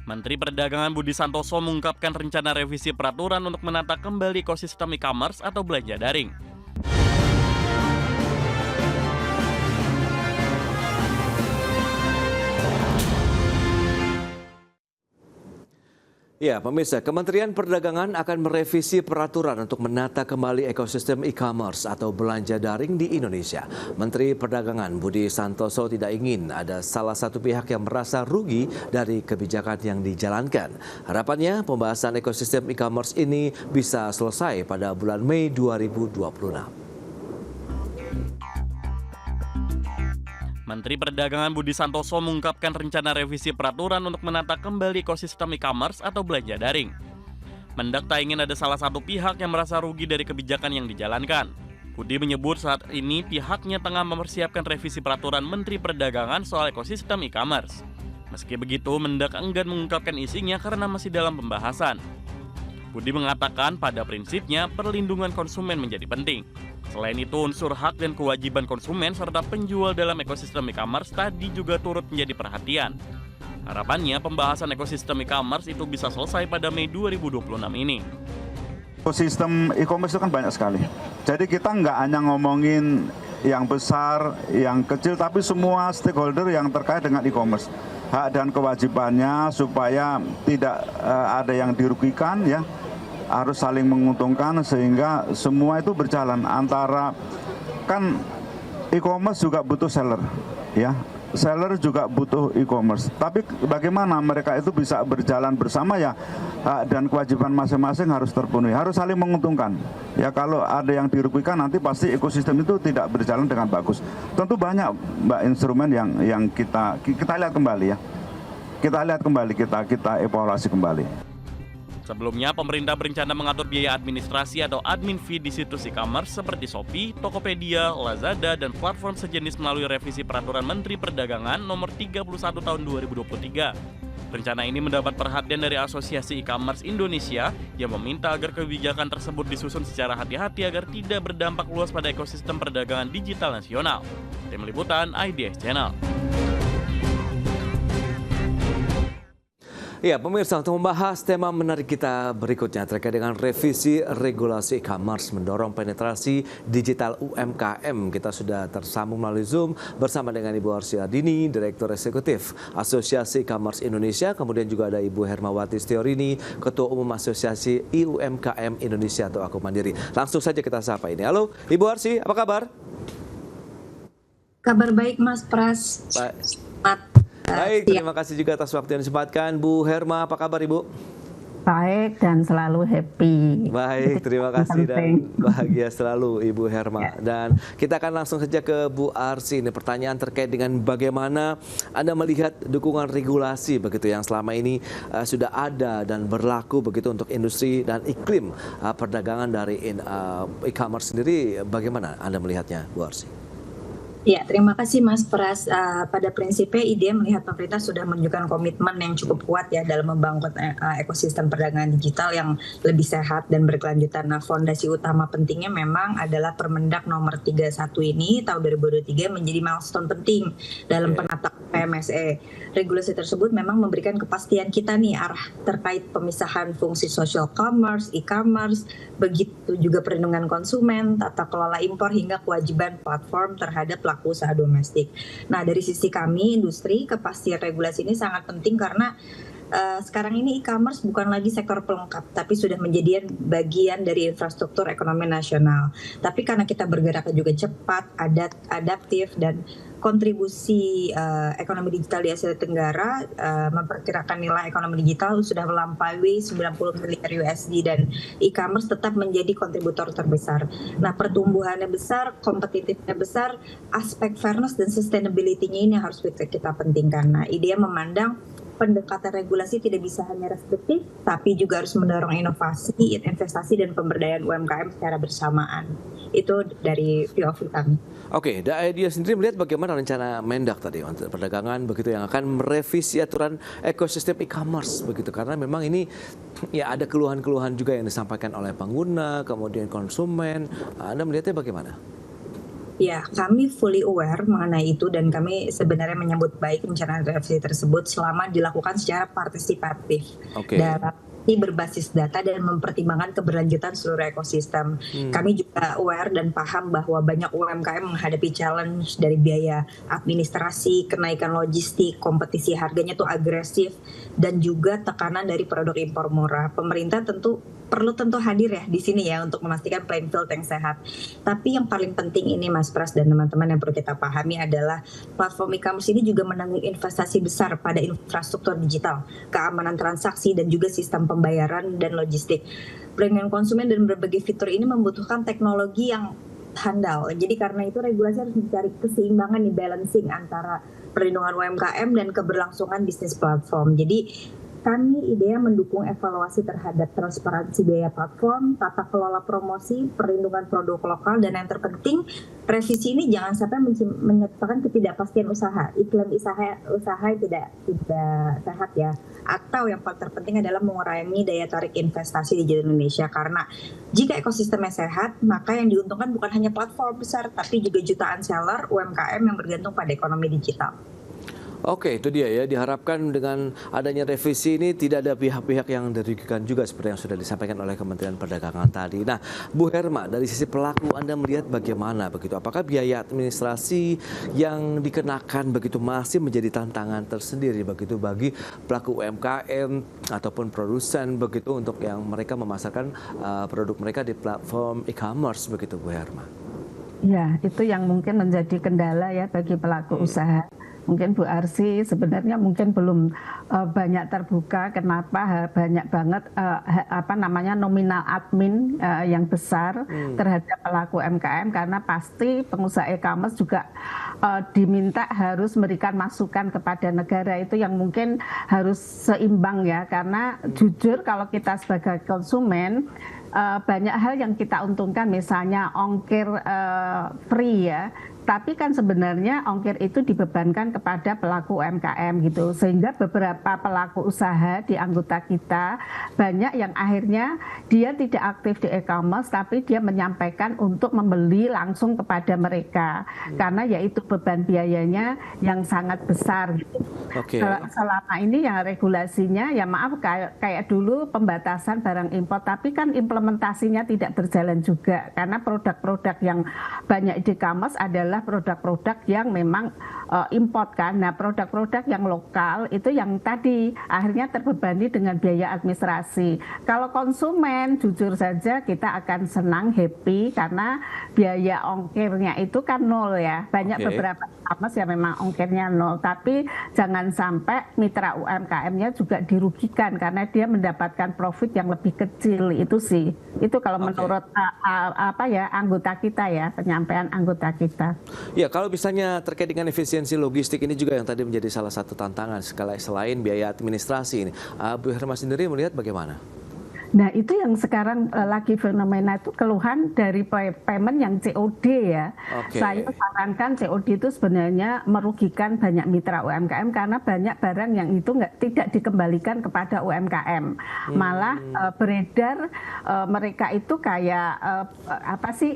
Menteri Perdagangan Budi Santoso mengungkapkan rencana revisi peraturan untuk menata kembali ekosistem e-commerce atau belanja daring. Ya, pemirsa, Kementerian Perdagangan akan merevisi peraturan untuk menata kembali ekosistem e-commerce atau belanja daring di Indonesia. Menteri Perdagangan Budi Santoso tidak ingin ada salah satu pihak yang merasa rugi dari kebijakan yang dijalankan. Harapannya, pembahasan ekosistem e-commerce ini bisa selesai pada bulan Mei 2026. Menteri Perdagangan Budi Santoso mengungkapkan rencana revisi peraturan untuk menata kembali ekosistem e-commerce atau belanja daring. Mendak tak ingin ada salah satu pihak yang merasa rugi dari kebijakan yang dijalankan. Budi menyebut saat ini pihaknya tengah mempersiapkan revisi peraturan Menteri Perdagangan soal ekosistem e-commerce. Meski begitu, Mendak enggan mengungkapkan isinya karena masih dalam pembahasan. Budi mengatakan pada prinsipnya perlindungan konsumen menjadi penting. Selain itu, unsur hak dan kewajiban konsumen serta penjual dalam ekosistem e-commerce tadi juga turut menjadi perhatian. Harapannya pembahasan ekosistem e-commerce itu bisa selesai pada Mei 2026 ini. Ekosistem e-commerce itu kan banyak sekali. Jadi kita nggak hanya ngomongin yang besar, yang kecil, tapi semua stakeholder yang terkait dengan e-commerce. Hak dan kewajibannya supaya tidak ada yang dirugikan, ya, harus saling menguntungkan sehingga semua itu berjalan. Antara kan e-commerce juga butuh seller, ya, seller juga butuh e-commerce. Tapi bagaimana mereka itu bisa berjalan bersama, ya, hak dan kewajiban masing-masing harus terpenuhi, harus saling menguntungkan. Ya, kalau ada yang dirugikan nanti pasti ekosistem itu tidak berjalan dengan bagus. Tentu banyak instrumen yang kita lihat kembali, ya. Kita lihat kembali, kita evaluasi kembali. Sebelumnya, pemerintah berencana mengatur biaya administrasi atau admin fee di situs e-commerce seperti Shopee, Tokopedia, Lazada, dan platform sejenis melalui revisi Peraturan Menteri Perdagangan Nomor 31 Tahun 2023. Rencana ini mendapat perhatian dari Asosiasi E-commerce Indonesia yang meminta agar kebijakan tersebut disusun secara hati-hati agar tidak berdampak luas pada ekosistem perdagangan digital nasional. Tim Liputan IDX Channel. Ya, pemirsa, untuk membahas tema menarik kita berikutnya terkait dengan revisi regulasi e-commerce mendorong penetrasi digital UMKM. Kita sudah tersambung melalui Zoom bersama dengan Ibu Arsy Ardini, Direktur Eksekutif Asosiasi E-commerce Indonesia. Kemudian juga ada Ibu Hermawati Stiorini, Ketua Umum Asosiasi UMKM Indonesia atau Aku Mandiri. Langsung saja kita sapa ini. Halo, Ibu Arsy, apa kabar? Kabar baik, Mas Pras. Baik, terima kasih juga atas waktu yang disempatkan. Bu Herma, apa kabar Ibu? Baik dan selalu happy. Baik, terima kasih dan bahagia selalu Ibu Herma. Dan kita akan langsung saja ke Bu Arsy. Ini pertanyaan terkait dengan bagaimana Anda melihat dukungan regulasi begitu yang selama ini sudah ada dan berlaku begitu untuk industri dan iklim perdagangan dari e-commerce sendiri. Bagaimana Anda melihatnya, Bu Arsy? Ya, terima kasih Mas Pras. Pada prinsipnya IDEA melihat pemerintah sudah menunjukkan komitmen yang cukup kuat ya dalam membangun ekosistem perdagangan digital yang lebih sehat dan berkelanjutan. Nah, fondasi utama pentingnya memang adalah Permendak nomor 31 ini tahun 2023 menjadi milestone penting dalam penataan PMSE. Regulasi tersebut memang memberikan kepastian kita nih arah terkait pemisahan fungsi social commerce, e-commerce, begitu juga perlindungan konsumen, tata kelola impor hingga kewajiban platform terhadap pelaku usaha domestik. Nah, dari sisi kami industri, kepastian regulasi ini sangat penting karena sekarang ini e-commerce bukan lagi sektor pelengkap, tapi sudah menjadi bagian dari infrastruktur ekonomi nasional. Tapi karena kita bergerak juga cepat, adaptif, dan kontribusi ekonomi digital di Asia Tenggara memperkirakan nilai ekonomi digital sudah melampaui 90 miliar USD dan e-commerce tetap menjadi kontributor terbesar. Nah, pertumbuhannya besar, kompetitifnya besar, aspek fairness dan sustainability-nya ini harus kita pentingkan. Nah, IDEA memandang pendekatan regulasi tidak bisa hanya restriktif, tapi juga harus mendorong inovasi, investasi, dan pemberdayaan UMKM secara bersamaan. Itu dari POV kami. Oke, dia sendiri melihat bagaimana rencana Mendak tadi untuk perdagangan begitu yang akan merevisi aturan ekosistem e-commerce begitu, karena memang ini ya ada keluhan-keluhan juga yang disampaikan oleh pengguna, kemudian konsumen. Anda melihatnya bagaimana? Ya, kami fully aware mengenai itu dan kami sebenarnya menyambut baik rencana revisi tersebut selama dilakukan secara partisipatif Oke. dalam berbasis data dan mempertimbangkan keberlanjutan seluruh ekosistem. Kami juga aware dan paham bahwa banyak UMKM menghadapi challenge dari biaya administrasi, kenaikan logistik, kompetisi harganya tuh agresif, dan juga tekanan dari produk impor murah. Pemerintah perlu hadir ya di sini ya untuk memastikan playing field yang sehat. Tapi yang paling penting ini Mas Pras dan teman-teman yang perlu kita pahami adalah platform e-commerce ini juga menanggung investasi besar pada infrastruktur digital, keamanan transaksi dan juga sistem pembayaran dan logistik. Perlindungan konsumen dan berbagai fitur ini membutuhkan teknologi yang handal. Jadi karena itu regulasi harus mencari keseimbangan nih, balancing antara perlindungan UMKM dan keberlangsungan bisnis platform. Jadi kami IDEA mendukung evaluasi terhadap transparansi biaya platform, tata kelola promosi, perlindungan produk lokal, dan yang terpenting revisi ini jangan sampai menyebabkan ketidakpastian usaha, iklim usaha yang tidak sehat ya. Atau yang paling terpenting adalah mengurangi daya tarik investasi di Indonesia, karena jika ekosistemnya sehat, maka yang diuntungkan bukan hanya platform besar, tapi juga jutaan seller UMKM yang bergantung pada ekonomi digital. Oke, itu dia ya. Diharapkan dengan adanya revisi ini tidak ada pihak-pihak yang dirugikan juga seperti yang sudah disampaikan oleh Kementerian Perdagangan tadi. Nah, Bu Herma, dari sisi pelaku Anda melihat bagaimana begitu? Apakah biaya administrasi yang dikenakan begitu masih menjadi tantangan tersendiri begitu bagi pelaku UMKM ataupun produsen begitu untuk yang mereka memasarkan produk mereka di platform e-commerce begitu, Bu Herma? Ya, itu yang mungkin menjadi kendala ya bagi pelaku usaha. Mungkin Bu Arsy sebenarnya mungkin belum banyak terbuka. Kenapa banyak banget nominal admin yang besar terhadap pelaku UMKM, karena pasti pengusaha e-commerce juga diminta harus memberikan masukan kepada negara, itu yang mungkin harus seimbang ya, karena jujur kalau kita sebagai konsumen banyak hal yang kita untungkan, misalnya ongkir free ya. Tapi kan sebenarnya ongkir itu dibebankan kepada pelaku UMKM gitu, sehingga beberapa pelaku usaha di anggota kita banyak yang akhirnya dia tidak aktif di e-commerce, tapi dia menyampaikan untuk membeli langsung kepada mereka, karena yaitu beban biayanya yang sangat besar gitu. Oke. Selama ini ya regulasinya ya maaf kayak dulu pembatasan barang impor, tapi kan implementasinya tidak berjalan juga, karena produk-produk yang banyak di e-commerce adalah produk-produk yang memang import kan. Nah, produk-produk yang lokal itu yang tadi akhirnya terbebani dengan biaya administrasi. Kalau konsumen jujur saja kita akan senang, happy, karena biaya ongkirnya itu kan nol ya. Banyak beberapa e-commerce yang memang ongkirnya nol, tapi jangan sampai mitra UMKM-nya juga dirugikan karena dia mendapatkan profit yang lebih kecil. Itu sih. Itu kalau menurut anggota kita ya, penyampaian anggota kita. Ya, kalau misalnya terkait dengan efisiensi logistik ini juga yang tadi menjadi salah satu tantangan selain biaya administrasi ini. Bu Herma sendiri melihat bagaimana? Nah, itu yang sekarang lagi fenomena itu keluhan dari payment yang COD ya. Saya sarankan COD itu sebenarnya merugikan banyak mitra UMKM karena banyak barang yang itu tidak dikembalikan kepada UMKM. Malah beredar mereka itu kayak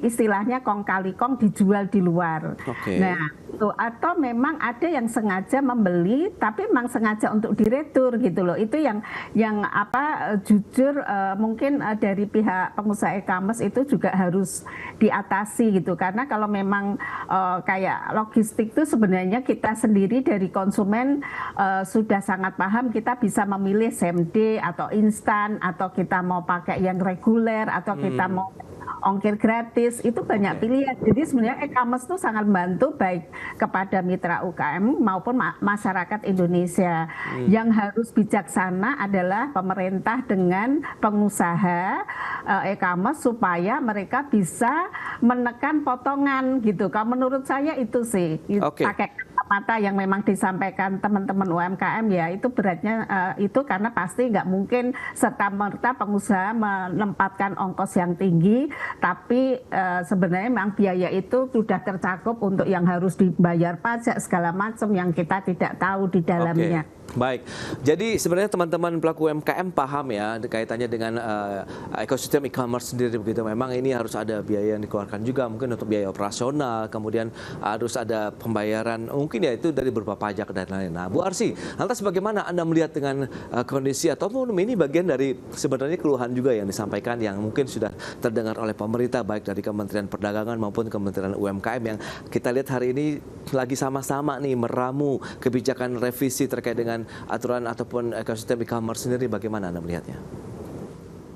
istilahnya kong kali kong dijual di luar. Nah, atau memang ada yang sengaja membeli tapi memang sengaja untuk diretur gitu loh. Itu yang jujur mungkin dari pihak pengusaha e-commerce itu juga harus diatasi gitu, karena kalau memang kayak logistik itu sebenarnya kita sendiri dari konsumen sudah sangat paham, kita bisa memilih same day atau instan, atau kita mau pakai yang reguler, atau kita mau ongkir gratis, itu banyak pilihan. Jadi sebenarnya e-commerce itu sangat membantu baik kepada mitra UKM maupun masyarakat Indonesia. Yang harus bijaksana adalah pemerintah dengan pengusaha e-commerce supaya mereka bisa menekan potongan gitu. Kalau menurut saya itu sih pakai kata yang memang disampaikan teman-teman UMKM ya, itu beratnya itu karena pasti nggak mungkin serta-merta pengusaha menempatkan ongkos yang tinggi, tapi sebenarnya memang biaya itu sudah tercakup untuk yang harus dibayar pajak segala macam yang kita tidak tahu di dalamnya. Baik, jadi sebenarnya teman-teman pelaku UMKM paham ya kaitannya dengan ekosistem e-commerce sendiri begitu. Memang ini harus ada biaya yang dikeluarkan juga mungkin untuk biaya operasional, kemudian harus ada pembayaran mungkin ya itu dari berupa pajak dan lain-lain. Nah, Bu Arsy, lantas bagaimana Anda melihat dengan kondisi ataupun ini bagian dari sebenarnya keluhan juga yang disampaikan yang mungkin sudah terdengar oleh pemerintah baik dari Kementerian Perdagangan maupun Kementerian UMKM yang kita lihat hari ini lagi sama-sama nih meramu kebijakan revisi terkait dengan aturan ataupun ekosistem e-commerce sendiri, bagaimana Anda melihatnya?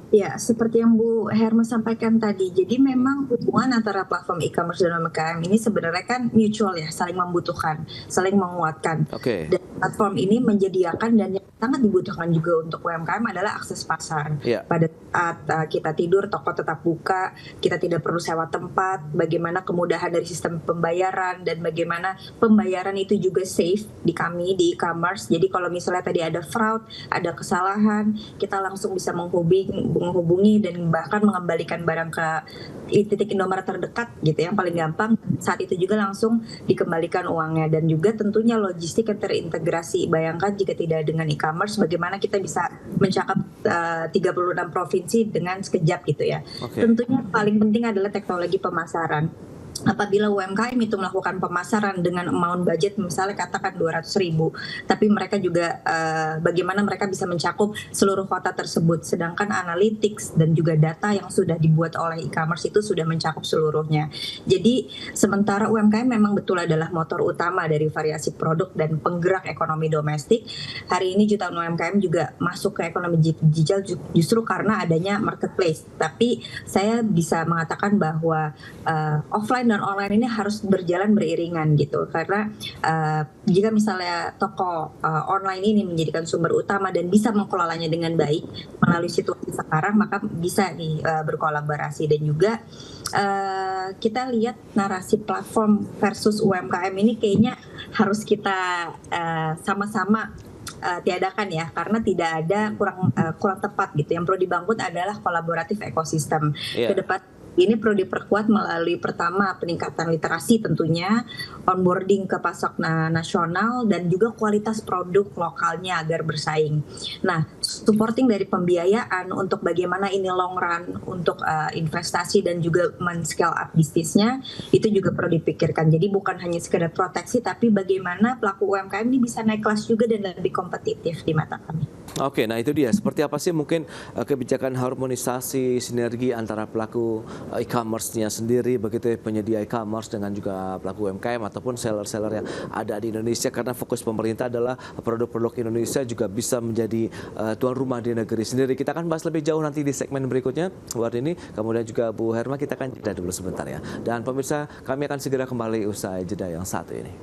Ya, seperti yang Bu Herma sampaikan tadi, jadi memang hubungan antara platform e-commerce dan UMKM ini sebenarnya kan mutual ya, saling membutuhkan, saling menguatkan. Oke. Dan platform ini menyediakan dan yang sangat dibutuhkan juga untuk UMKM adalah akses pasar. Yeah. Pada saat kita tidur, toko tetap buka, kita tidak perlu sewa tempat, bagaimana kemudahan dari sistem pembayaran, dan bagaimana pembayaran itu juga safe di kami, di e-commerce. Jadi kalau misalnya tadi ada fraud, ada kesalahan, kita langsung bisa menghubungi dan bahkan mengembalikan barang ke titik Indomaret terdekat gitu yang paling gampang. Saat itu juga langsung dikembalikan uangnya, dan juga tentunya logistik yang terintegrasi. Bayangkan jika tidak dengan e-commerce, bagaimana kita bisa mencakup 36 provinsi dengan sekejap gitu ya. Okay. Tentunya paling penting adalah teknologi pemasaran. Apabila UMKM itu melakukan pemasaran dengan amount budget misalnya katakan 200.000, tapi mereka juga bagaimana mereka bisa mencakup seluruh kota tersebut, sedangkan analytics dan juga data yang sudah dibuat oleh e-commerce itu sudah mencakup seluruhnya. Jadi sementara UMKM memang betul adalah motor utama dari variasi produk dan penggerak ekonomi domestik, hari ini jutaan UMKM juga masuk ke ekonomi digital justru karena adanya marketplace. Tapi saya bisa mengatakan bahwa offline dan online ini harus berjalan beriringan gitu, karena jika misalnya toko online ini menjadikan sumber utama dan bisa mengelolanya dengan baik melalui situasi sekarang, maka bisa nih berkolaborasi. Dan juga kita lihat narasi platform versus UMKM ini kayaknya harus kita sama-sama tiadakan ya, karena tidak ada kurang tepat gitu. Yang perlu dibangun adalah kolaboratif ekosistem. Yeah. Ke depan ini perlu diperkuat melalui pertama peningkatan literasi tentunya, onboarding ke pasar nasional, dan juga kualitas produk lokalnya agar bersaing. Nah, supporting dari pembiayaan untuk bagaimana ini long run untuk investasi dan juga men-scale up bisnisnya itu juga perlu dipikirkan. Jadi bukan hanya sekedar proteksi, tapi bagaimana pelaku UMKM ini bisa naik kelas juga dan lebih kompetitif di mata kami. Oke, nah itu dia. Seperti apa sih mungkin kebijakan harmonisasi sinergi antara pelaku e-commerce-nya sendiri, begitu penyedia e-commerce dengan juga pelaku UMKM ataupun seller-seller yang ada di Indonesia, karena fokus pemerintah adalah produk-produk Indonesia juga bisa menjadi tuan rumah di negeri sendiri. Kita akan bahas lebih jauh nanti di segmen berikutnya, buat ini. Kemudian juga Bu Herma, kita akan jeda dulu sebentar ya. Dan pemirsa, kami akan segera kembali usai jeda yang satu ini.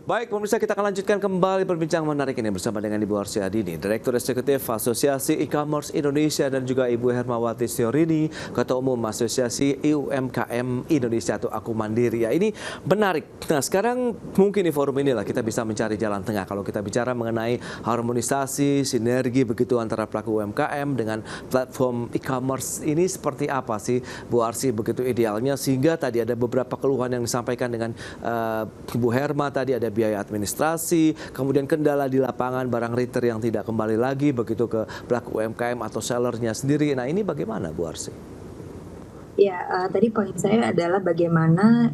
Baik pemirsa, kita akan lanjutkan kembali perbincangan menarik ini bersama dengan Ibu Arsy Hadini, Direktur Eksekutif Asosiasi E-Commerce Indonesia, dan juga Ibu Hermawati Siorini, Ketua Umum Asosiasi UMKM Indonesia atau Aku Mandiri. Ya, ini menarik. Nah, sekarang mungkin di forum inilah kita bisa mencari jalan tengah kalau kita bicara mengenai harmonisasi, sinergi begitu antara pelaku UMKM dengan platform e-commerce ini seperti apa sih Bu Arsy begitu idealnya, sehingga tadi ada beberapa keluhan yang disampaikan dengan Bu Herma tadi, ada biaya administrasi, kemudian kendala di lapangan, barang retur yang tidak kembali lagi begitu ke pelaku UMKM atau sellernya sendiri. Nah, ini bagaimana Bu Arsy? Ya, tadi poin saya adalah bagaimana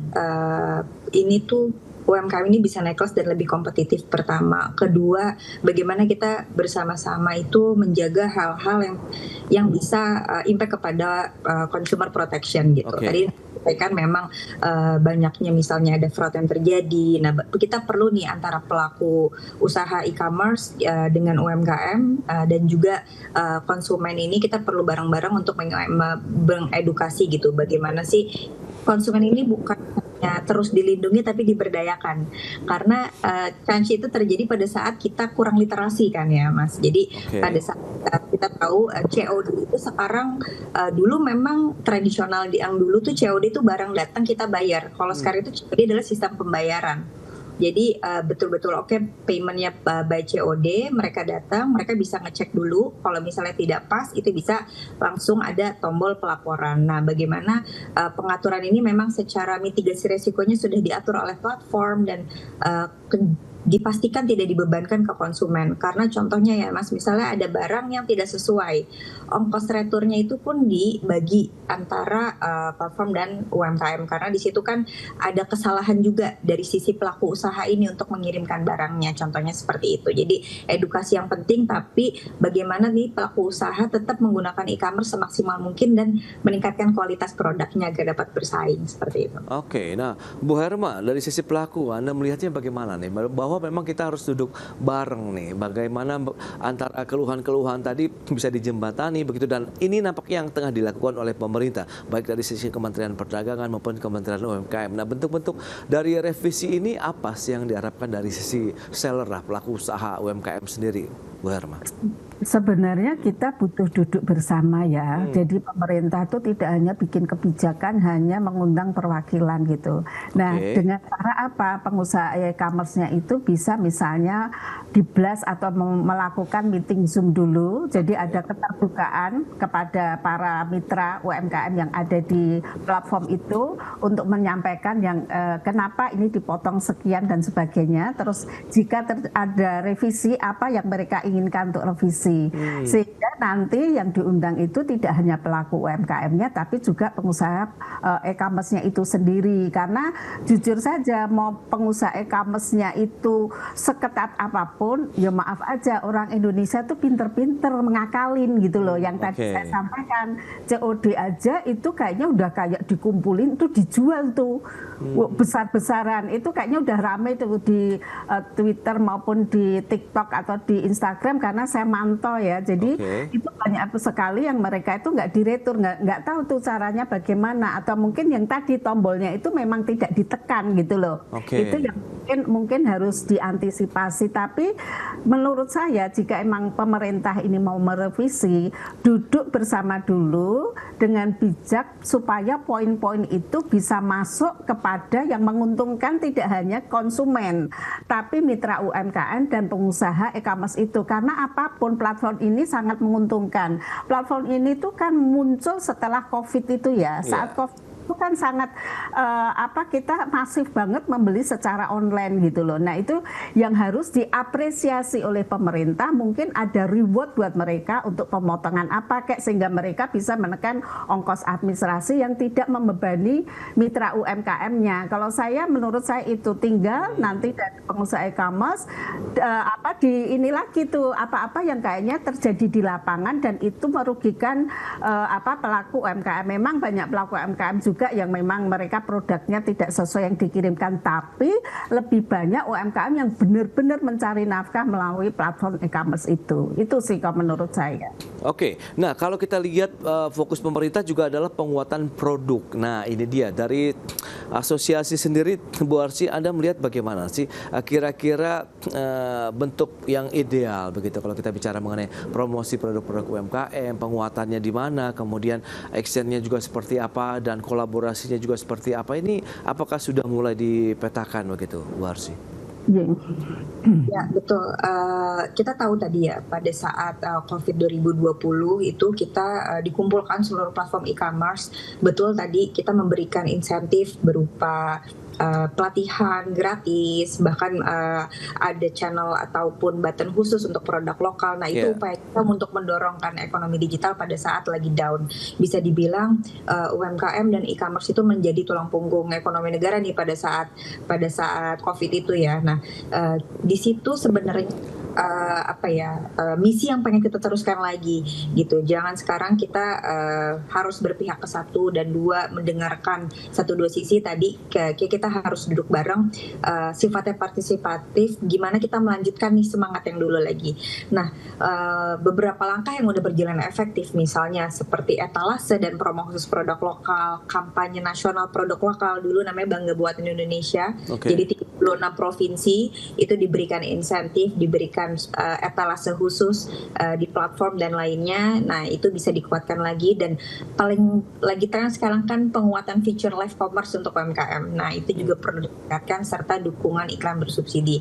ini tuh UMKM ini bisa naik kelas dan lebih kompetitif pertama. Kedua, bagaimana kita bersama-sama itu menjaga hal-hal yang bisa impact kepada consumer protection gitu. Okay. Tadi kan memang banyaknya misalnya ada fraud yang terjadi. Nah, kita perlu nih antara pelaku usaha e-commerce dengan UMKM dan juga konsumen ini kita perlu bareng-bareng untuk mengedukasi gitu. Bagaimana sih konsumen ini bukan hanya terus dilindungi tapi diberdayakan, karena chance itu terjadi pada saat kita kurang literasi kan ya Mas. Jadi pada saat kita tahu COD itu sekarang dulu memang tradisional, yang dulu tuh COD itu barang datang kita bayar. Kalau sekarang itu COD adalah sistem pembayaran. Jadi betul-betul paymentnya by COD, mereka datang, mereka bisa ngecek dulu, kalau misalnya tidak pas itu bisa langsung ada tombol pelaporan. Nah, bagaimana pengaturan ini memang secara mitigasi resikonya sudah diatur oleh platform, dan dipastikan tidak dibebankan ke konsumen. Karena contohnya ya Mas, misalnya ada barang yang tidak sesuai, ongkos returnya itu pun dibagi antara platform dan UMKM, karena di situ kan ada kesalahan juga dari sisi pelaku usaha ini untuk mengirimkan barangnya, contohnya seperti itu. Jadi edukasi yang penting, tapi bagaimana nih pelaku usaha tetap menggunakan e-commerce semaksimal mungkin dan meningkatkan kualitas produknya agar dapat bersaing, seperti itu. Oke, nah Bu Herma, dari sisi pelaku Anda melihatnya bagaimana nih? Bahwa memang kita harus duduk bareng nih, bagaimana antara keluhan-keluhan tadi bisa dijembatani begitu, dan ini nampaknya yang tengah dilakukan oleh pemerintah, baik dari sisi Kementerian Perdagangan maupun Kementerian UMKM. Nah, bentuk-bentuk dari revisi ini apa sih yang diharapkan dari sisi seller lah, pelaku usaha UMKM sendiri, Bu Herma? Sebenarnya kita butuh duduk bersama ya. Jadi pemerintah itu tidak hanya bikin kebijakan, hanya mengundang perwakilan gitu. Nah, dengan cara apa? Pengusaha e-commerce-nya itu bisa misalnya di blast atau melakukan meeting Zoom dulu. Jadi ada keterbukaan kepada para mitra UMKM yang ada di platform itu untuk menyampaikan yang kenapa ini dipotong sekian dan sebagainya. Terus jika ada revisi, apa yang mereka inginkan untuk revisi. Sehingga nanti yang diundang itu tidak hanya pelaku UMKM-nya, tapi juga pengusaha e-commerce-nya itu sendiri. Karena jujur saja, mau pengusaha e-commerce-nya itu seketat apapun, ya maaf aja, orang Indonesia tuh pinter-pinter mengakalin gitu loh. Yang tadi saya sampaikan, COD aja itu kayaknya udah kayak dikumpulin, itu dijual tuh besar-besaran. Itu kayaknya udah rame tuh di Twitter maupun di TikTok atau di Instagram, karena saya mantau ya. Jadi itu banyak sekali yang mereka itu nggak diretur, nggak tahu tuh caranya bagaimana, atau mungkin yang tadi tombolnya itu memang tidak ditekan gitu loh. Itu yang mungkin harus diantisipasi. Tapi menurut saya, jika emang pemerintah ini mau merevisi, duduk bersama dulu dengan bijak supaya poin-poin itu bisa masuk kepada yang menguntungkan tidak hanya konsumen, tapi mitra UMKM dan pengusaha e-commerce itu. Karena apapun, platform ini sangat menguntungkan. Platform ini tuh kan muncul setelah COVID itu ya. Saat COVID itu kan sangat kita masif banget membeli secara online gitu loh. Nah, itu yang harus diapresiasi oleh pemerintah. Mungkin ada reward buat mereka untuk pemotongan apa kayak, sehingga mereka bisa menekan ongkos administrasi yang tidak membebani mitra UMKM-nya. Kalau saya, menurut saya itu tinggal nanti dari pengusaha e-commerce ini lagi tuh apa-apa yang kayaknya terjadi di lapangan dan itu merugikan pelaku UMKM. Memang banyak pelaku UMKM juga yang memang mereka produknya tidak sesuai yang dikirimkan, tapi lebih banyak UMKM yang benar-benar mencari nafkah melalui platform e-commerce itu. Itu sih kalau menurut saya. Oke, nah kalau kita lihat fokus pemerintah juga adalah penguatan produk. Nah, ini dia dari asosiasi sendiri, Bu Arsy, Anda melihat bagaimana sih kira-kira bentuk yang ideal begitu kalau kita bicara mengenai promosi produk-produk UMKM, penguatannya di mana, kemudian actionnya juga seperti apa, dan kolaborasinya juga seperti apa. Ini apakah sudah mulai dipetakan begitu, Bu Arsy? Ya, betul. Kita tahu tadi ya, pada saat COVID 2020 itu kita dikumpulkan seluruh platform e-commerce. Betul, tadi kita memberikan insentif berupa pelatihan gratis, bahkan ada channel ataupun button khusus untuk produk lokal. Nah, itu upaya kita untuk mendorongkan ekonomi digital pada saat lagi down. Bisa dibilang UMKM dan e-commerce itu menjadi tulang punggung ekonomi negara nih pada saat COVID itu ya. Nah, di situ sebenarnya misi yang pengen kita teruskan lagi gitu. Jangan sekarang kita harus berpihak ke satu dan dua, mendengarkan satu dua sisi. Tadi kita harus duduk bareng, sifatnya partisipatif, gimana kita melanjutkan nih semangat yang dulu lagi. Nah, beberapa langkah yang udah berjalan efektif, misalnya seperti etalase dan promo khusus produk lokal, kampanye nasional produk lokal, dulu namanya Bangga Buatan Indonesia. Jadi 36 provinsi itu diberikan insentif, diberikan etalase khusus di platform dan lainnya. Nah, itu bisa dikuatkan lagi, dan paling lagi tren sekarang kan penguatan feature live commerce untuk UMKM. Nah, itu juga perlu ditingkatkan, serta dukungan iklan bersubsidi.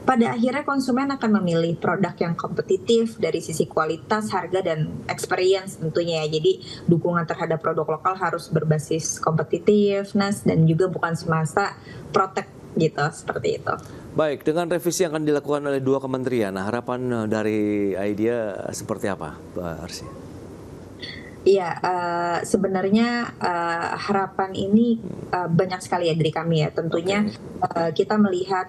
Pada akhirnya konsumen akan memilih produk yang kompetitif dari sisi kualitas, harga, dan experience tentunya ya. Jadi dukungan terhadap produk lokal harus berbasis competitiveness dan juga bukan semata protek gitu, seperti itu. Baik, dengan revisi yang akan dilakukan oleh 2 kementerian, nah, harapan dari IDEA seperti apa, Mbak Arsy? Iya, sebenarnya harapan ini banyak sekali ya dari kami ya. Tentunya kita melihat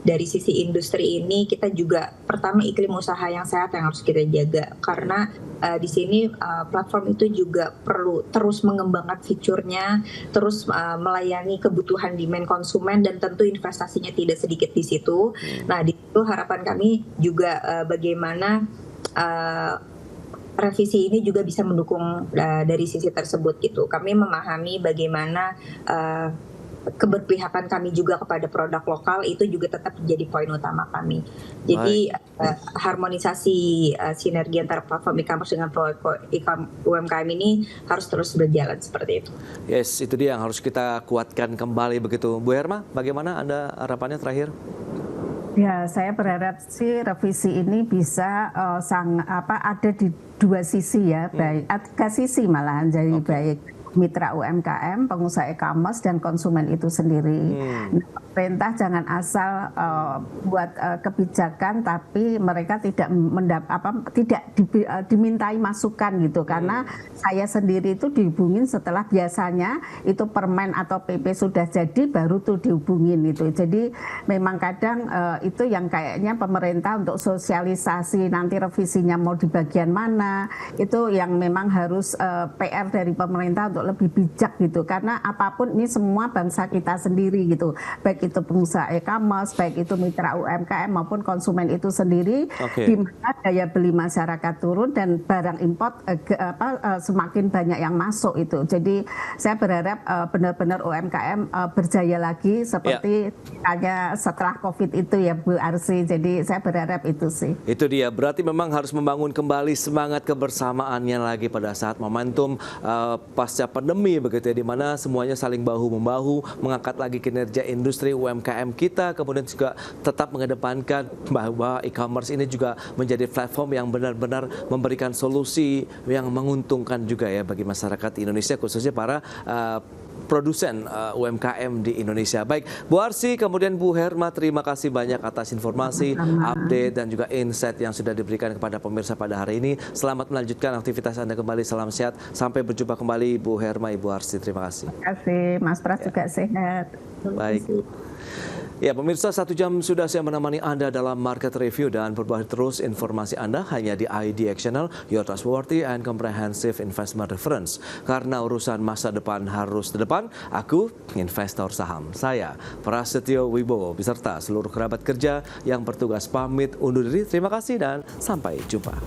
dari sisi industri ini, kita juga pertama iklim usaha yang sehat yang harus kita jaga. Karena di sini platform itu juga perlu terus mengembangkan fiturnya, terus melayani kebutuhan demand konsumen, dan tentu investasinya tidak sedikit di situ. Nah, di situ harapan kami juga bagaimana revisi ini juga bisa mendukung dari sisi tersebut gitu. Kami memahami bagaimana keberpihakan kami juga kepada produk lokal itu juga tetap menjadi poin utama kami. Jadi harmonisasi sinergi antara platform e-commerce dengan UMKM ini harus terus berjalan seperti itu. Yes, itu dia yang harus kita kuatkan kembali begitu. Bu Herma, bagaimana Anda harapannya terakhir? Ya, saya berharap sih revisi ini bisa ada di 2 sisi ya, baik 3 sisi malahan, jadi baik mitra UMKM, pengusaha e-commerce, dan konsumen itu sendiri. Pemerintah jangan asal buat kebijakan tapi mereka tidak dimintai masukan gitu, karena saya sendiri itu dihubungin setelah biasanya itu permen atau PP sudah jadi baru tuh dihubungin gitu. Jadi memang kadang itu yang kayaknya pemerintah untuk sosialisasi nanti revisinya mau di bagian mana, itu yang memang harus PR dari pemerintah untuk lebih bijak gitu, karena apapun ini semua bangsa kita sendiri gitu, baik itu pengusaha e-commerce, baik itu mitra UMKM maupun konsumen itu sendiri, di mana daya beli masyarakat turun dan barang import semakin banyak yang masuk itu. Jadi saya berharap benar-benar UMKM berjaya lagi seperti hanya setelah COVID itu ya Bu Arsy. Jadi saya berharap itu sih. Itu dia, berarti memang harus membangun kembali semangat kebersamaannya lagi pada saat momentum pasca pandemi begitu ya, di mana semuanya saling bahu-membahu mengangkat lagi kinerja industri UMKM kita, kemudian juga tetap mengedepankan bahwa e-commerce ini juga menjadi platform yang benar-benar memberikan solusi yang menguntungkan juga ya bagi masyarakat Indonesia, khususnya para produsen UMKM di Indonesia. Baik, Bu Arsy, kemudian Bu Herma, terima kasih banyak atas informasi, update, dan juga insight yang sudah diberikan kepada pemirsa pada hari ini. Selamat melanjutkan aktivitas Anda kembali, salam sehat. Sampai berjumpa kembali Bu Herma, Ibu Arsy. Terima kasih. Terima kasih, Mas Pras juga sehat. Baik. Ya, pemirsa, 1 jam sudah saya menemani Anda dalam Market Review, dan berbagi terus informasi Anda hanya di IDX Channel, your trustworthy and comprehensive investment reference. Karena urusan masa depan harus di depan, aku investor saham. Saya, Prasetyo Wibowo, beserta seluruh kerabat kerja yang bertugas pamit undur diri. Terima kasih dan sampai jumpa.